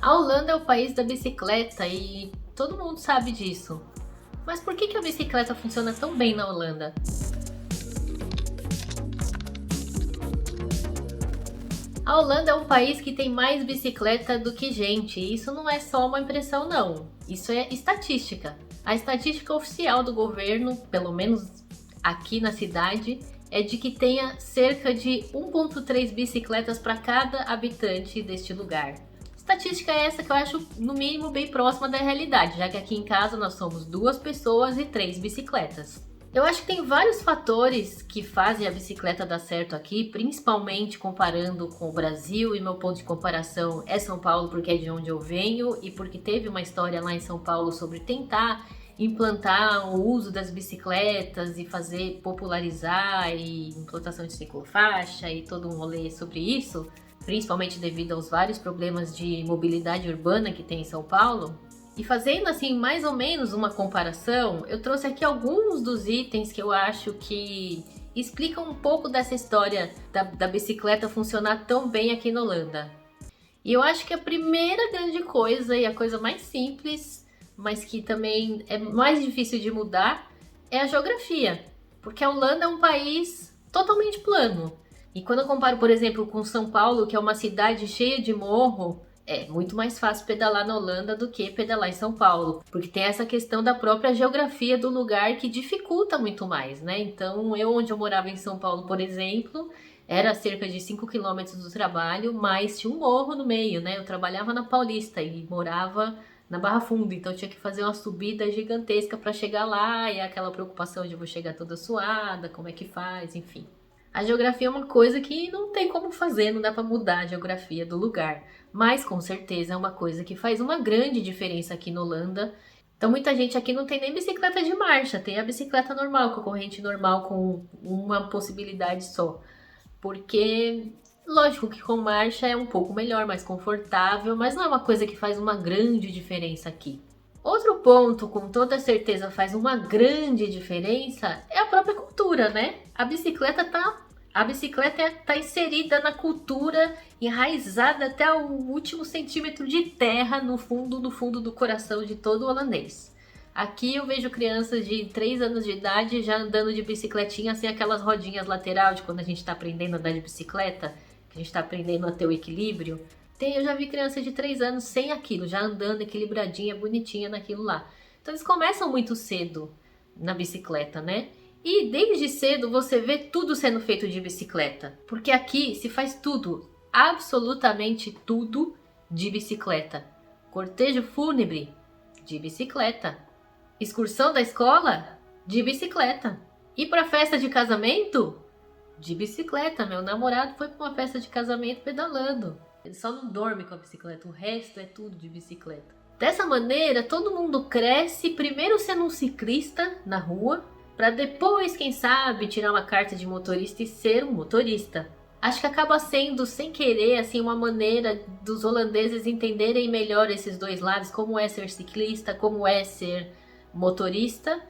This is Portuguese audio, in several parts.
A Holanda é o país da bicicleta e todo mundo sabe disso. Mas por que a bicicleta funciona tão bem na Holanda? A Holanda é um país que tem mais bicicleta do que gente, e isso não é só uma impressão não, isso é estatística. A estatística oficial do governo, pelo menos aqui na cidade, é de que tenha cerca de 1,3 bicicletas para cada habitante deste lugar. Estatística é essa que eu acho, no mínimo, bem próxima da realidade, já que aqui em casa nós somos 2 pessoas e 3 bicicletas. Eu acho que tem vários fatores que fazem a bicicleta dar certo aqui, principalmente comparando com o Brasil, e meu ponto de comparação é São Paulo, porque é de onde eu venho e porque teve uma história lá em São Paulo sobre tentar implantar o uso das bicicletas e fazer popularizar e implantação de ciclofaixa e todo um rolê sobre isso, principalmente devido aos vários problemas de mobilidade urbana que tem em São Paulo. E fazendo assim mais ou menos uma comparação, eu trouxe aqui alguns dos itens que eu acho que explicam um pouco dessa história da bicicleta funcionar tão bem aqui na Holanda. E eu acho que a primeira grande coisa e a coisa mais simples, mas que também é mais difícil de mudar, é a geografia. Porque a Holanda é um país totalmente plano. E quando eu comparo, por exemplo, com São Paulo, que é uma cidade cheia de morro, é muito mais fácil pedalar na Holanda do que pedalar em São Paulo, porque tem essa questão da própria geografia do lugar que dificulta muito mais, né? Então, onde eu morava em São Paulo, por exemplo, era a cerca de 5 quilômetros do trabalho, mas tinha um morro no meio, né? Eu trabalhava na Paulista e morava na Barra Funda, então eu tinha que fazer uma subida gigantesca para chegar lá, e aquela preocupação de eu vou chegar toda suada, como é que faz, enfim. A geografia é uma coisa que não tem como fazer, não dá para mudar a geografia do lugar. Mas com certeza é uma coisa que faz uma grande diferença aqui na Holanda. Então muita gente aqui não tem nem bicicleta de marcha, tem a bicicleta normal, com a corrente normal, com uma possibilidade só. Porque, lógico que com marcha é um pouco melhor, mais confortável, mas não é uma coisa que faz uma grande diferença aqui. Outro ponto, com toda certeza faz uma grande diferença, é a própria cultura, né? A bicicleta tá inserida na cultura, enraizada até o último centímetro de terra no fundo do coração de todo holandês. Aqui eu vejo crianças de 3 anos de idade já andando de bicicletinha sem aquelas rodinhas lateral de quando a gente está aprendendo a andar de bicicleta, que a gente está aprendendo a ter o equilíbrio. Eu já vi crianças de 3 anos sem aquilo, já andando equilibradinha, bonitinha naquilo lá. Então eles começam muito cedo na bicicleta, né? E desde cedo você vê tudo sendo feito de bicicleta. Porque aqui se faz tudo, absolutamente tudo de bicicleta. Cortejo fúnebre, de bicicleta. Excursão da escola, de bicicleta. Ir pra festa de casamento, de bicicleta. Meu namorado foi pra uma festa de casamento pedalando. Ele só não dorme com a bicicleta, o resto é tudo de bicicleta. Dessa maneira, todo mundo cresce primeiro sendo um ciclista na rua, para depois, quem sabe, tirar uma carta de motorista e ser um motorista. Acho que acaba sendo, sem querer, assim, uma maneira dos holandeses entenderem melhor esses dois lados, como é ser ciclista, como é ser motorista.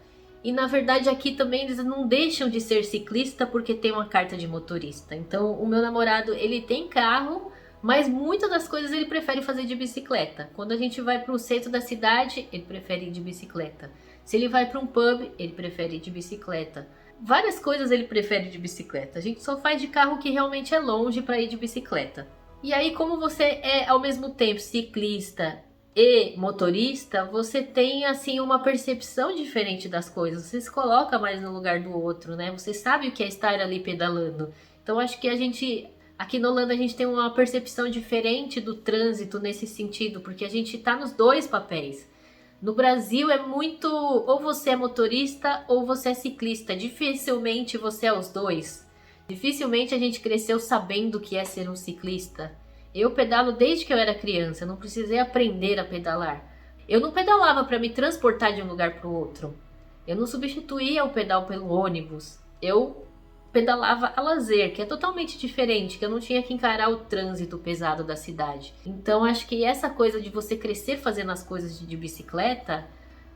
E na verdade aqui também eles não deixam de ser ciclista porque tem uma carta de motorista. Então o meu namorado, ele tem carro, mas muitas das coisas ele prefere fazer de bicicleta. Quando a gente vai para o centro da cidade, ele prefere ir de bicicleta. Se ele vai para um pub, ele prefere ir de bicicleta. Várias coisas ele prefere de bicicleta. A gente só faz de carro que realmente é longe para ir de bicicleta. E aí, como você é ao mesmo tempo ciclista e motorista, você tem assim uma percepção diferente das coisas. Você se coloca mais no lugar do outro, né? Você sabe o que é estar ali pedalando. Então acho que aqui na Holanda a gente tem uma percepção diferente do trânsito nesse sentido, porque a gente está nos dois papéis. No Brasil é muito, ou você é motorista ou você é ciclista, dificilmente você é os dois. Dificilmente a gente cresceu sabendo o que é ser um ciclista. Eu pedalo desde que eu era criança, não precisei aprender a pedalar. Eu não pedalava para me transportar de um lugar para o outro. Eu não substituía o pedal pelo ônibus. Eu pedalava a lazer, que é totalmente diferente, que eu não tinha que encarar o trânsito pesado da cidade. Então acho que essa coisa de você crescer fazendo as coisas de bicicleta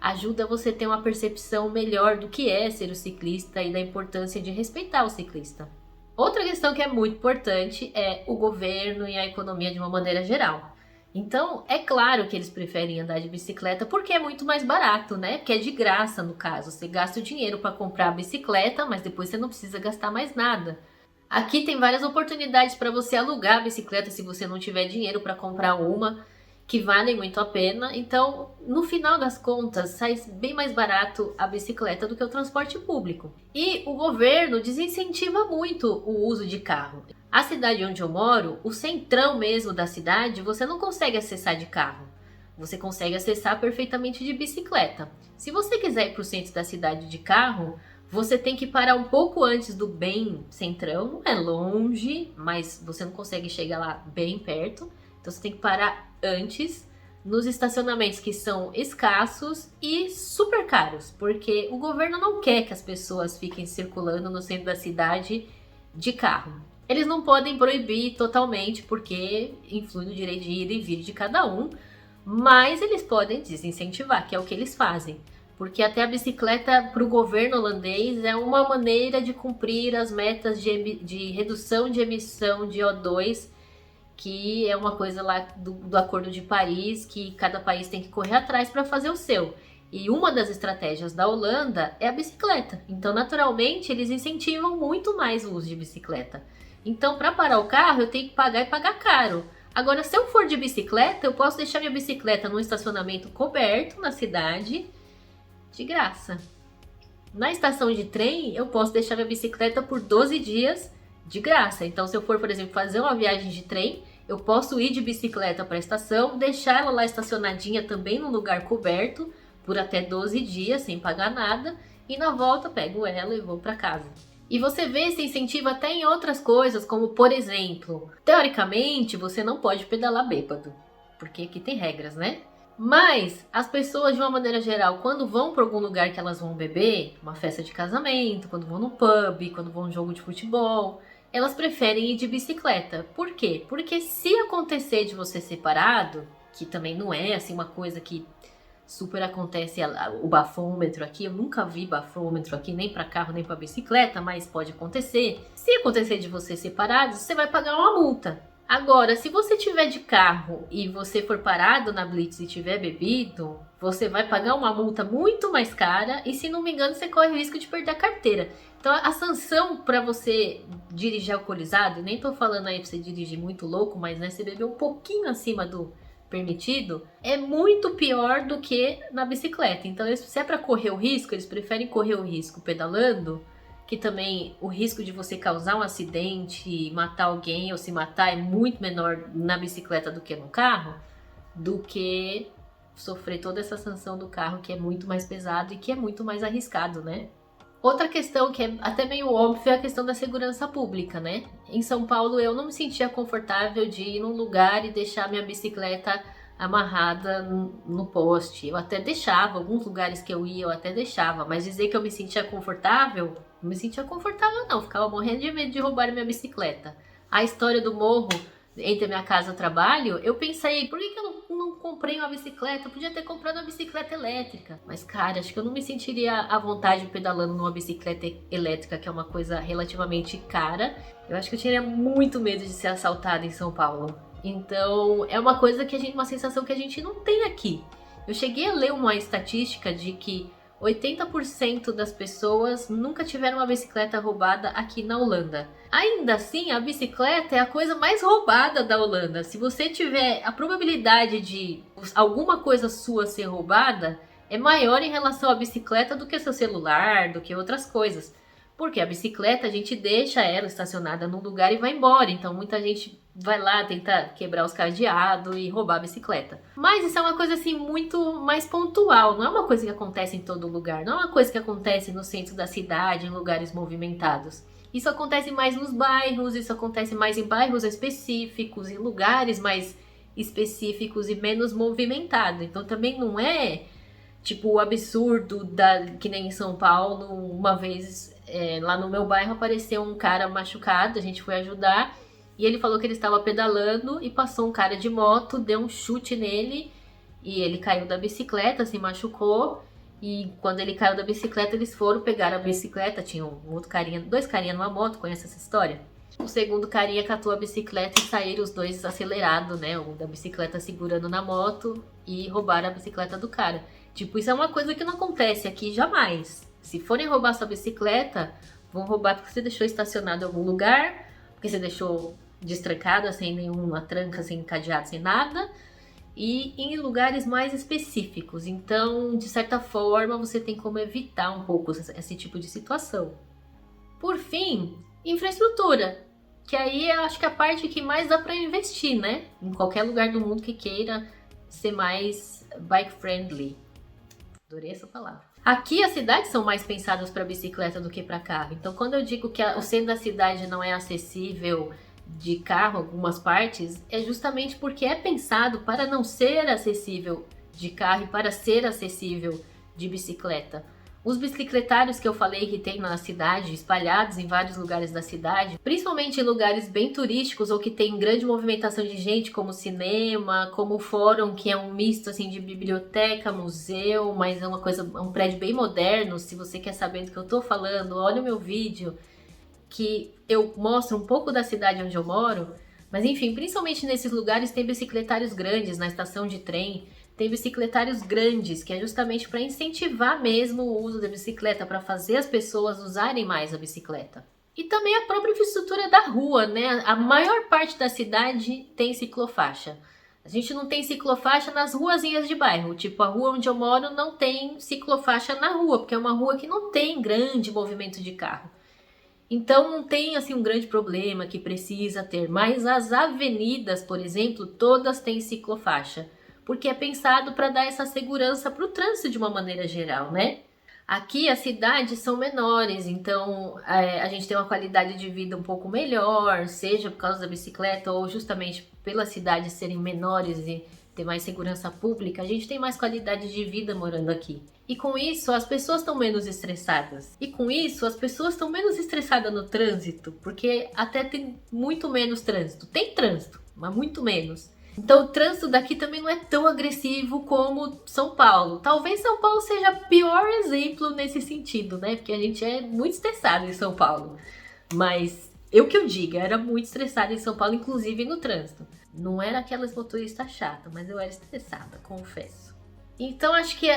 ajuda você a ter uma percepção melhor do que é ser o ciclista e da importância de respeitar o ciclista. Outra questão que é muito importante é o governo e a economia de uma maneira geral. Então, é claro que eles preferem andar de bicicleta porque é muito mais barato, né? Porque é de graça no caso. Você gasta o dinheiro para comprar a bicicleta, mas depois você não precisa gastar mais nada. Aqui tem várias oportunidades para você alugar a bicicleta se você não tiver dinheiro para comprar uma, que valem muito a pena. Então, no final das contas, sai bem mais barato a bicicleta do que o transporte público. E o governo desincentiva muito o uso de carro. A cidade onde eu moro, o centrão mesmo da cidade, você não consegue acessar de carro. Você consegue acessar perfeitamente de bicicleta. Se você quiser ir para o centro da cidade de carro, você tem que parar um pouco antes do bem centrão. Não é longe, mas você não consegue chegar lá bem perto. Então você tem que parar antes, nos estacionamentos que são escassos e super caros, porque o governo não quer que as pessoas fiquem circulando no centro da cidade de carro. Eles não podem proibir totalmente, porque influi no direito de ir e vir de cada um, mas eles podem desincentivar, que é o que eles fazem. Porque até a bicicleta para o governo holandês é uma maneira de cumprir as metas de redução de emissão de O2, que é uma coisa lá do Acordo de Paris, que cada país tem que correr atrás para fazer o seu. E uma das estratégias da Holanda é a bicicleta. Então, naturalmente, eles incentivam muito mais o uso de bicicleta. Então, para parar o carro, eu tenho que pagar e pagar caro. Agora, se eu for de bicicleta, eu posso deixar minha bicicleta num estacionamento coberto na cidade, de graça. Na estação de trem, eu posso deixar minha bicicleta por 12 dias, de graça. Então, se eu for, por exemplo, fazer uma viagem de trem, eu posso ir de bicicleta para a estação, deixar ela lá estacionadinha também num lugar coberto por até 12 dias, sem pagar nada, e na volta pego ela e vou para casa. E você vê esse incentivo até em outras coisas, como por exemplo, teoricamente você não pode pedalar bêbado, porque aqui tem regras, né? Mas as pessoas, de uma maneira geral, quando vão para algum lugar que elas vão beber, uma festa de casamento, quando vão no pub, quando vão a um jogo de futebol, elas preferem ir de bicicleta. Por quê? Porque se acontecer de você ser parado, que também não é assim uma coisa que super acontece o bafômetro aqui, eu nunca vi bafômetro aqui, nem para carro, nem para bicicleta, mas pode acontecer. Se acontecer de você ser parado, você vai pagar uma multa. Agora, se você tiver de carro e você for parado na blitz e tiver bebido, você vai pagar uma multa muito mais cara e, se não me engano, você corre o risco de perder a carteira. Então, a sanção para você dirigir alcoolizado, nem tô falando aí pra você dirigir muito louco, mas né, você beber um pouquinho acima do permitido, é muito pior do que na bicicleta. Então, se é para correr o risco, eles preferem correr o risco pedalando, que também o risco de você causar um acidente, matar alguém ou se matar é muito menor na bicicleta do que no carro, do que sofrer toda essa sanção do carro, que é muito mais pesado e que é muito mais arriscado, né? Outra questão que é até meio óbvia é a questão da segurança pública, né? Em São Paulo eu não me sentia confortável de ir num lugar e deixar minha bicicleta amarrada no poste. Eu até deixava, alguns lugares que eu ia eu até deixava, mas dizer que eu me sentia confortável, não me sentia confortável não, ficava morrendo de medo de roubar minha bicicleta. A história do morro entre a minha casa e o trabalho, eu pensei, por que eu não comprei uma bicicleta? Eu podia ter comprado uma bicicleta elétrica. Mas, cara, acho que eu não me sentiria à vontade pedalando numa bicicleta elétrica, que é uma coisa relativamente cara. Eu acho que eu teria muito medo de ser assaltada em São Paulo. Então, é uma coisa que uma sensação que a gente não tem aqui. Eu cheguei a ler uma estatística de que 80% das pessoas nunca tiveram uma bicicleta roubada aqui na Holanda. Ainda assim, a bicicleta é a coisa mais roubada da Holanda. Se você tiver a probabilidade de alguma coisa sua ser roubada, é maior em relação à bicicleta do que seu celular, do que outras coisas. Porque a bicicleta a gente deixa ela estacionada num lugar e vai embora. Então muita gente vai lá tentar quebrar os cadeados e roubar a bicicleta. Mas isso é uma coisa assim muito mais pontual. Não é uma coisa que acontece em todo lugar. Não é uma coisa que acontece no centro da cidade, em lugares movimentados. Isso acontece mais nos bairros, isso acontece mais em bairros específicos, em lugares mais específicos e menos movimentado. Então também não é tipo o absurdo que nem em São Paulo. Uma vez lá no meu bairro apareceu um cara machucado, a gente foi ajudar e ele falou que ele estava pedalando e passou um cara de moto, deu um chute nele e ele caiu da bicicleta, se machucou. E quando ele caiu da bicicleta, eles foram pegar a bicicleta, tinha um outro carinha, dois carinhas numa moto, conhece essa história? O segundo carinha catou a bicicleta e saíram os dois acelerados, né? O da bicicleta segurando na moto e roubaram a bicicleta do cara. Tipo, isso é uma coisa que não acontece aqui jamais. Se forem roubar sua bicicleta, vão roubar porque você deixou estacionado em algum lugar, porque você deixou destrancada, sem nenhuma tranca, sem cadeado, sem nada, e em lugares mais específicos. Então, de certa forma, você tem como evitar um pouco esse tipo de situação. Por fim, infraestrutura, que aí eu acho que é a parte que mais dá para investir, né? Em qualquer lugar do mundo que queira ser mais bike friendly. Adorei essa palavra. Aqui as cidades são mais pensadas para bicicleta do que para carro. Então, quando eu digo que o centro da cidade não é acessível de carro, algumas partes, é justamente porque é pensado para não ser acessível de carro e para ser acessível de bicicleta. Os bicicletários que eu falei que tem na cidade, espalhados em vários lugares da cidade, principalmente em lugares bem turísticos ou que tem grande movimentação de gente, como cinema, como o fórum, que é um misto assim de biblioteca, museu, mas é uma coisa, um prédio bem moderno. Se você quer saber do que eu tô falando, olha o meu vídeo, que eu mostro um pouco da cidade onde eu moro. Mas enfim, principalmente nesses lugares tem bicicletários grandes, na estação de trem, tem bicicletários grandes, que é justamente para incentivar mesmo o uso da bicicleta, para fazer as pessoas usarem mais a bicicleta. E também a própria infraestrutura da rua, né? A maior parte da cidade tem ciclofaixa. A gente não tem ciclofaixa nas ruazinhas de bairro, tipo a rua onde eu moro não tem ciclofaixa na rua, porque é uma rua que não tem grande movimento de carro. Então não tem assim um grande problema que precisa ter, mas as avenidas, por exemplo, todas têm ciclofaixa, porque é pensado para dar essa segurança para o trânsito de uma maneira geral, né? Aqui as cidades são menores, então a gente tem uma qualidade de vida um pouco melhor, seja por causa da bicicleta ou justamente pelas cidades serem menores e ter mais segurança pública, a gente tem mais qualidade de vida morando aqui. E com isso as pessoas estão menos estressadas. E com isso as pessoas estão menos estressadas no trânsito, porque até tem muito menos trânsito. Tem trânsito, mas muito menos. Então o trânsito daqui também não é tão agressivo como São Paulo. Talvez São Paulo seja o pior exemplo nesse sentido, né? Porque a gente é muito estressado em São Paulo. Mas eu que eu diga, era muito estressada em São Paulo, inclusive no trânsito. Não era aquelas motoristas chatas, mas eu era estressada, confesso. Então acho que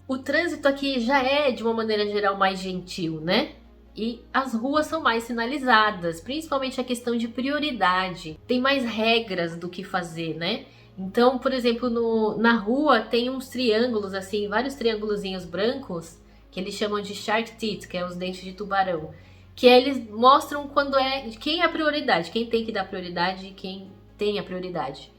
o trânsito aqui já é, de uma maneira geral, mais gentil, né? E as ruas são mais sinalizadas, principalmente a questão de prioridade. Tem mais regras do que fazer, né? Então, por exemplo, na rua tem uns triângulos, assim, vários triângulozinhos brancos, que eles chamam de shark teeth, que é os dentes de tubarão. Que eles mostram quando quem é a prioridade, quem tem que dar prioridade e quem tem a prioridade.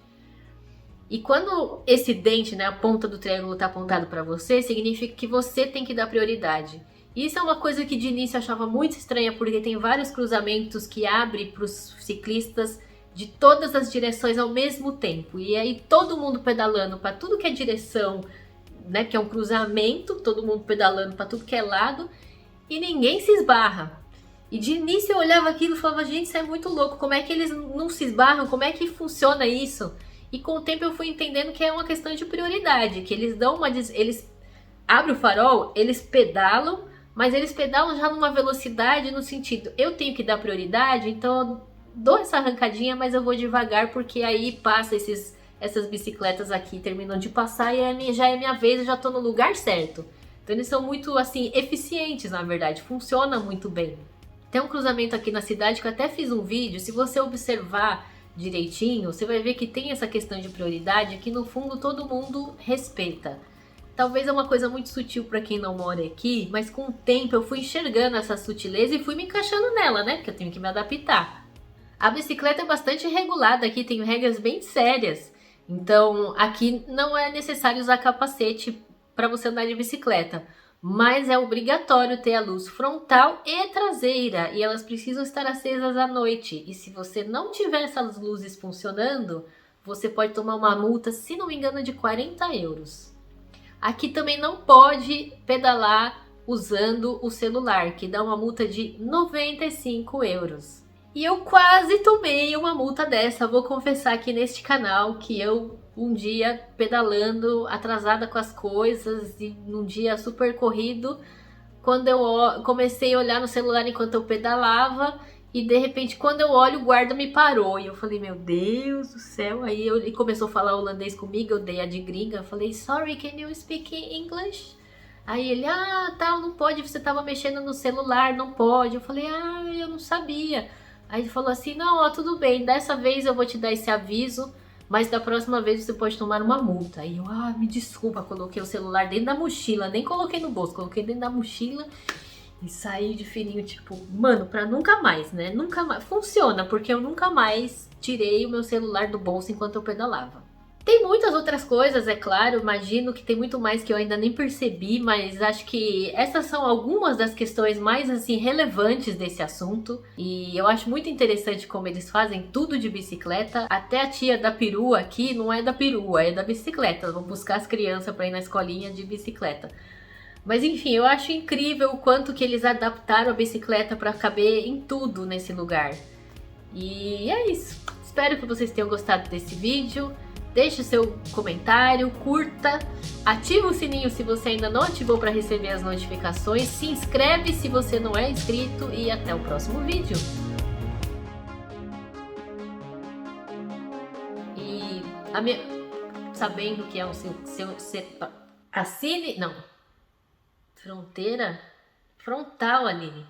E quando esse dente, né, a ponta do triângulo está apontado para você, significa que você tem que dar prioridade. Isso é uma coisa que de início eu achava muito estranha, porque tem vários cruzamentos que abrem para os ciclistas de todas as direções ao mesmo tempo. E aí todo mundo pedalando para tudo que é direção, né, que é um cruzamento, todo mundo pedalando para tudo que é lado, e ninguém se esbarra. E de início eu olhava aquilo e falava, gente, isso é muito louco, como é que eles não se esbarram, como é que funciona isso? E com o tempo eu fui entendendo que é uma questão de prioridade, que eles eles abrem o farol, eles pedalam, mas eles pedalam já numa velocidade no sentido, eu tenho que dar prioridade, então eu dou essa arrancadinha, mas eu vou devagar, porque aí passa essas bicicletas aqui, terminam de passar e já é minha vez, eu já tô no lugar certo. Então eles são muito, assim, eficientes, na verdade, funciona muito bem. Tem um cruzamento aqui na cidade que eu até fiz um vídeo, se você observar direitinho, você vai ver que tem essa questão de prioridade que no fundo todo mundo respeita. Talvez é uma coisa muito sutil para quem não mora aqui, mas com o tempo eu fui enxergando essa sutileza e fui me encaixando nela, né? Porque eu tenho que me adaptar. A bicicleta é bastante regulada aqui, tem regras bem sérias. Então aqui não é necessário usar capacete para você andar de bicicleta. Mas é obrigatório ter a luz frontal e traseira, e elas precisam estar acesas à noite. E se você não tiver essas luzes funcionando, você pode tomar uma multa, se não me engano, de 40 euros. Aqui também não pode pedalar usando o celular, que dá uma multa de 95 euros. E eu quase tomei uma multa dessa, vou confessar aqui neste canal que eu um dia pedalando, atrasada com as coisas e num dia super corrido, quando eu comecei a olhar no celular enquanto eu pedalava E de repente, quando eu olho, o guarda me parou. E eu falei, meu Deus do céu. Aí ele começou a falar holandês comigo, eu dei a de gringa. Eu falei, sorry, can you speak English? Aí ele, tá, não pode, você tava mexendo no celular, não pode. Eu falei, eu não sabia. Aí ele falou assim, não, ó, tudo bem, dessa vez eu vou te dar esse aviso, mas da próxima vez você pode tomar uma multa. Aí eu, me desculpa, coloquei o celular dentro da mochila, nem coloquei no bolso, coloquei dentro da mochila e saí de fininho, tipo, mano, pra nunca mais, né? Nunca mais. Funciona, porque eu nunca mais tirei o meu celular do bolso enquanto eu pedalava. Tem muitas outras coisas, é claro, imagino que tem muito mais que eu ainda nem percebi, mas acho que essas são algumas das questões mais assim relevantes desse assunto. E eu acho muito interessante como eles fazem tudo de bicicleta. Até a tia da perua aqui não é da perua, é da bicicleta. Vão buscar as crianças para ir na escolinha de bicicleta. Mas enfim, eu acho incrível o quanto que eles adaptaram a bicicleta para caber em tudo nesse lugar. E é isso. Espero que vocês tenham gostado desse vídeo. Deixe o seu comentário, curta, ativa o sininho se você ainda não ativou para receber as notificações, se inscreve se você não é inscrito e até o próximo vídeo. E sabendo que é o seu assine, não, fronteira frontal, Aline.